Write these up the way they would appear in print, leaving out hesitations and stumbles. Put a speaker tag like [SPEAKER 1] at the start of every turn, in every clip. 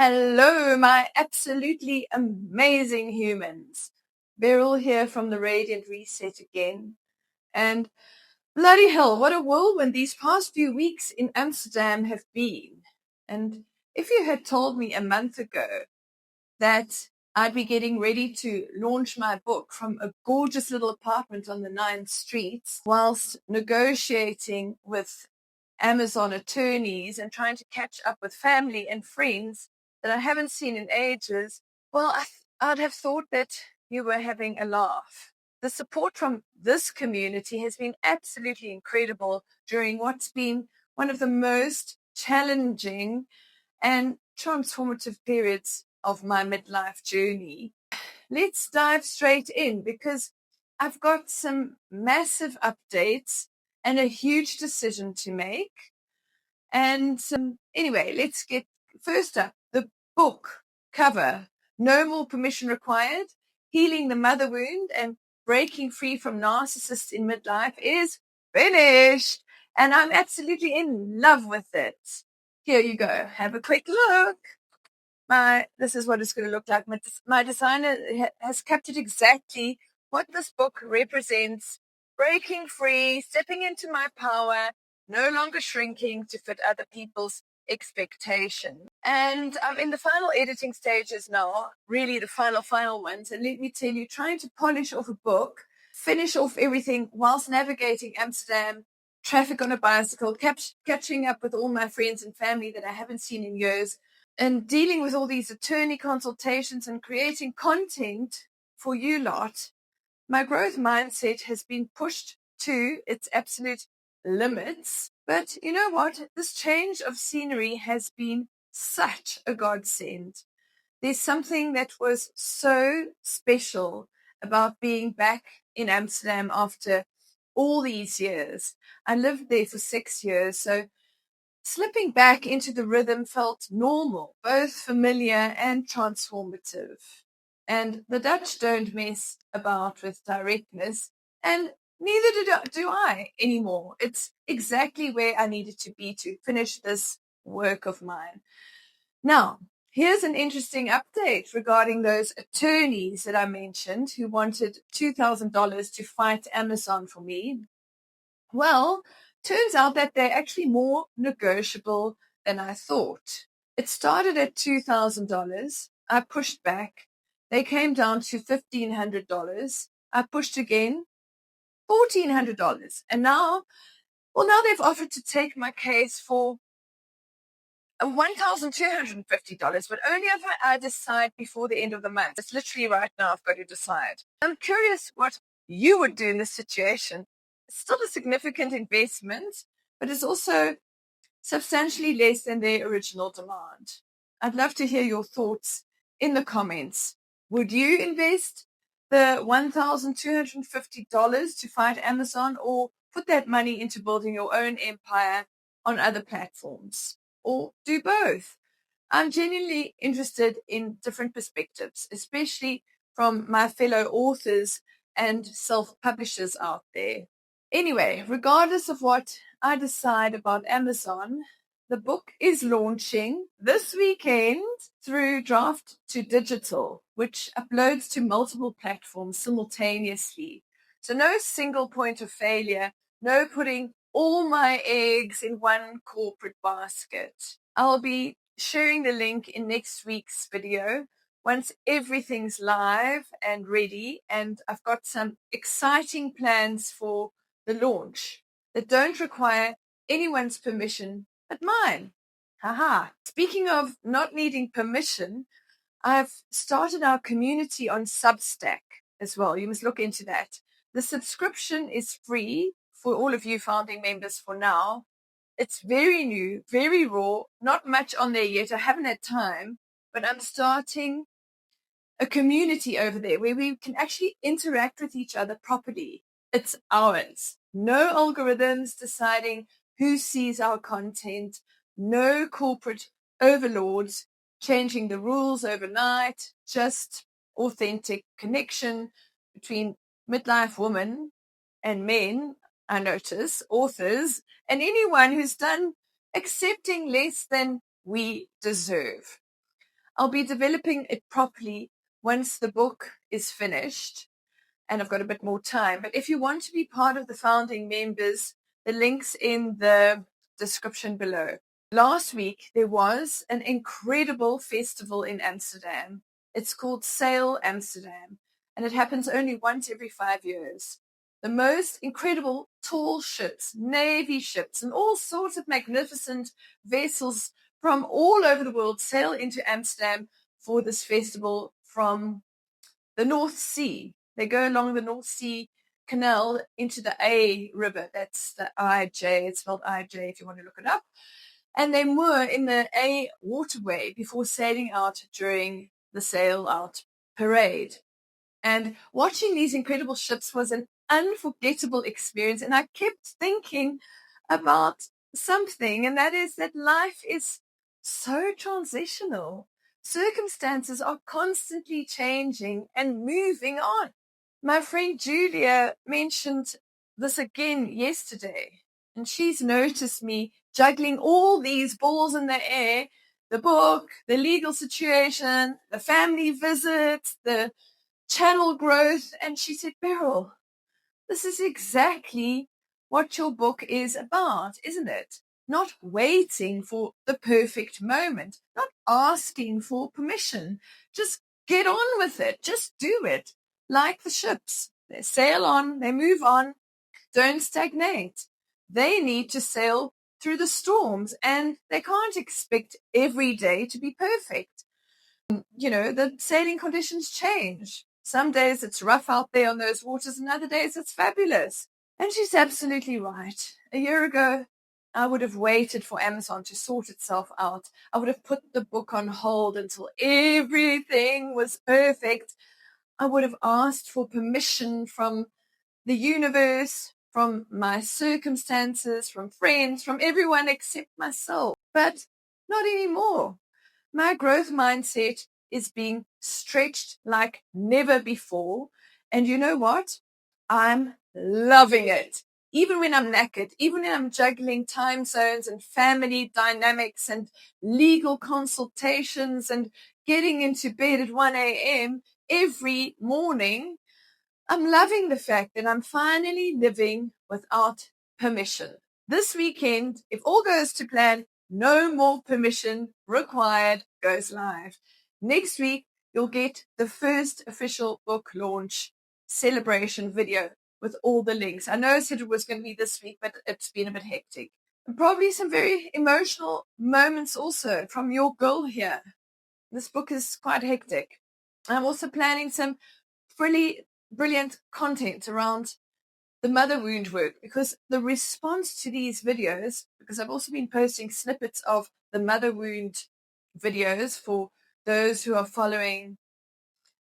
[SPEAKER 1] Hello, my absolutely amazing humans. Beryl here from the Radiant Reset again. And bloody hell, what a whirlwind these past few weeks in Amsterdam have been. And if you had told me a month ago that I'd be getting ready to launch my book from a gorgeous little apartment on the 9th Street whilst negotiating with Amazon attorneys and trying to catch up with family and friends that I haven't seen in ages, well, I'd have thought that you were having a laugh. The support from this community has been absolutely incredible during what's been one of the most challenging and transformative periods of my midlife journey. Let's dive straight in because I've got some massive updates and a huge decision to make. And anyway, let's get first up the book cover. No more permission required. Healing the mother wound and breaking free from narcissists in midlife is finished. And I'm absolutely in love with it. Here you go. Have a quick look. This is what it's going to look like. My designer has captured exactly what this book represents. Breaking free, stepping into my power, no longer shrinking to fit other people's expectations. And I'm in the final editing stages now, really the final ones. And let me tell you, trying to polish off a book, finish off everything whilst navigating Amsterdam, traffic on a bicycle, catching up with all my friends and family that I haven't seen in years, and dealing with all these attorney consultations and creating content for you lot, my growth mindset has been pushed to its absolute limits. But you know what? This change of scenery has been such a godsend. There's something that was so special about being back in Amsterdam after all these years. I lived there for 6 years, so slipping back into the rhythm felt normal, both familiar and transformative. And the Dutch don't mess about with directness, and neither do I anymore. It's exactly where I needed to be to finish this work of mine. Now, here's an interesting update regarding those attorneys that I mentioned who wanted $2,000 to fight Amazon for me. Well, turns out that they're actually more negotiable than I thought. It started at $2,000. I pushed back. They came down to $1,500. I pushed again, $1,400. And now they've offered to take my case for $1,250, but only if I decide before the end of the month. It's literally right now I've got to decide. I'm curious what you would do in this situation. It's still a significant investment, but it's also substantially less than their original demand. I'd love to hear your thoughts in the comments. Would you invest the $1,250 to fight Amazon, or put that money into building your own empire on other platforms? Or do both? I'm genuinely interested in different perspectives, especially from my fellow authors and self-publishers out there. Anyway, regardless of what I decide about Amazon, the book is launching this weekend through Draft to Digital, which uploads to multiple platforms simultaneously. So no single point of failure, no putting all my eggs in one corporate basket. I'll be sharing the link in next week's video once everything's live and ready, and I've got some exciting plans for the launch that don't require anyone's permission but mine. Haha. Speaking of not needing permission, I've started our community on Substack as well. You must look into that. The subscription is free for all of you founding members for now. It's very new, very raw, not much on there yet. I haven't had time, but I'm starting a community over there where we can actually interact with each other properly. It's ours. No algorithms deciding who sees our content. No corporate overlords changing the rules overnight. Just authentic connection between midlife women and men, I notice, authors, and anyone who's done accepting less than we deserve. I'll be developing it properly once the book is finished and I've got a bit more time. But if you want to be part of the founding members, the link's in the description below. Last week, there was an incredible festival in Amsterdam. It's called Sail Amsterdam, and it happens only once every 5 years. The most incredible tall ships, navy ships, and all sorts of magnificent vessels from all over the world sail into Amsterdam for this festival from the North Sea. They go along the North Sea Canal into the A River. That's the IJ. It's spelled IJ if you want to look it up. And they moor in the A waterway before sailing out during the sail out parade. And watching these incredible ships was an unforgettable experience. And I kept thinking about something, and that is that life is so transitional. Circumstances are constantly changing and moving on. My friend Julia mentioned this again yesterday, and she's noticed me juggling all these balls in the air, the book, the legal situation, the family visits, the channel growth. And she said, Beryl, this is exactly what your book is about, isn't it? Not waiting for the perfect moment, not asking for permission. Just get on with it. Just do it. Like the ships. They sail on, they move on, don't stagnate. They need to sail through the storms, and they can't expect every day to be perfect. The sailing conditions change. Some days it's rough out there on those waters, and other days it's fabulous. And she's absolutely right. A year ago, I would have waited for Amazon to sort itself out. I would have put the book on hold until everything was perfect. I would have asked for permission from the universe, from my circumstances, from friends, from everyone except myself. But not anymore. My growth mindset is being stretched like never before. And you know what? I'm loving it. Even when I'm knackered, even when I'm juggling time zones and family dynamics and legal consultations and getting into bed at 1 a.m. every morning, I'm loving the fact that I'm finally living without permission. This weekend, if all goes to plan, No More Permission Required goes live. Next week, you'll get the first official book launch celebration video with all the links. I know I said it was going to be this week, but it's been a bit hectic. And probably some very emotional moments also from your girl here. This book is quite hectic. I'm also planning some really brilliant content around the mother wound work, because the response to these videos, because I've also been posting snippets of the mother wound videos for those who are following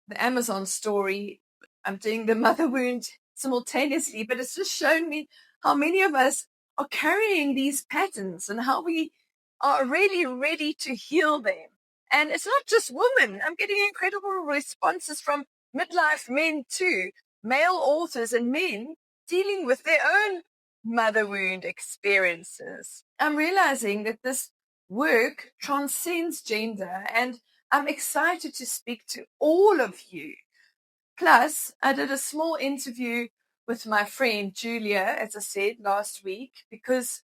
[SPEAKER 1] the Amazon story. I'm doing the mother wound simultaneously, but it's just shown me how many of us are carrying these patterns and how we are really ready to heal them. And it's not just women. I'm getting incredible responses from midlife men too, male authors and men dealing with their own mother wound experiences. I'm realizing that this work transcends gender, and I'm excited to speak to all of you. Plus, I did a small interview with my friend Julia, as I said last week, because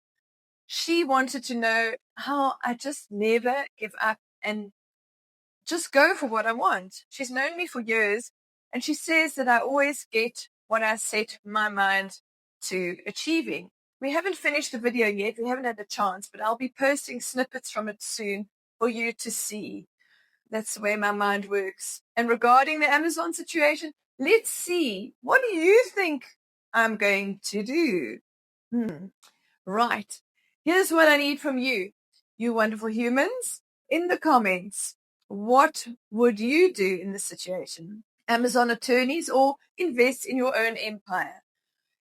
[SPEAKER 1] she wanted to know how I just never give up and just go for what I want. She's known me for years, and she says that I always get what I set my mind to achieving. We haven't finished the video yet. We haven't had a chance, but I'll be posting snippets from it soon for you to see. That's the way my mind works. And regarding the Amazon situation, let's see. What do you think I'm going to do? Right. Here's what I need from you, you wonderful humans, in the comments. What would you do in this situation? Amazon attorneys or invest in your own empire?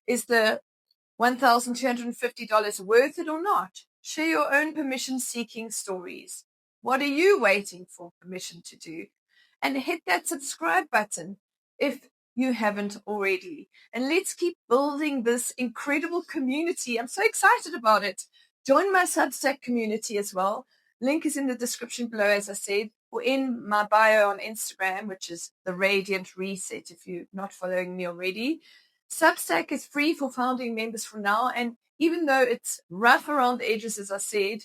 [SPEAKER 1] Is the $1,250 worth it or not? Share your own permission-seeking stories. What are you waiting for permission to do? And hit that subscribe button if you haven't already. And let's keep building this incredible community. I'm so excited about it. Join my Substack community as well. Link is in the description below, as I said, or in my bio on Instagram, which is the Radiant Reset, if you're not following me already. Substack is free for founding members for now, and even though it's rough around the edges, as I said,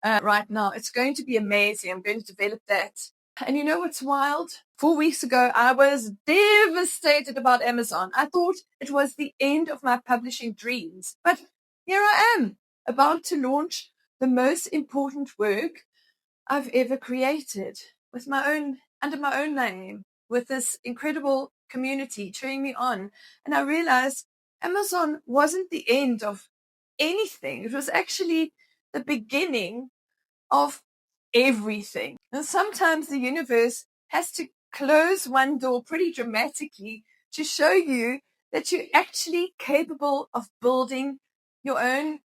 [SPEAKER 1] right now, it's going to be amazing. I'm going to develop that. And you know what's wild? 4 weeks ago, I was devastated about Amazon. I thought it was the end of my publishing dreams. But here I am, about to launch the most important work I've ever created with under my own name, with this incredible community cheering me on. And I realized Amazon wasn't the end of anything. It was actually the beginning of everything. And sometimes the universe has to close one door pretty dramatically to show you that you're actually capable of building your own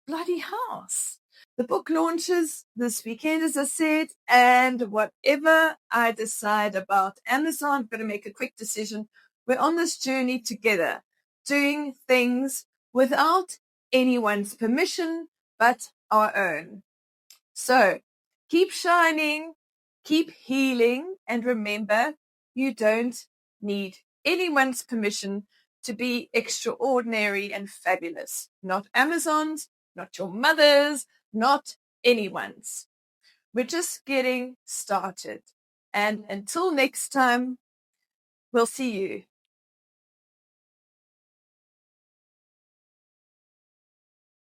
[SPEAKER 1] bloody house. The book launches this weekend, as I said, and whatever I decide about Amazon, I'm going to make a quick decision. We're on this journey together, doing things without anyone's permission but our own. So keep shining, keep healing, and remember, you don't need anyone's permission to be extraordinary and fabulous. Not Amazon's, not your mother's, not anyone's. We're just getting started. And until next time, we'll see you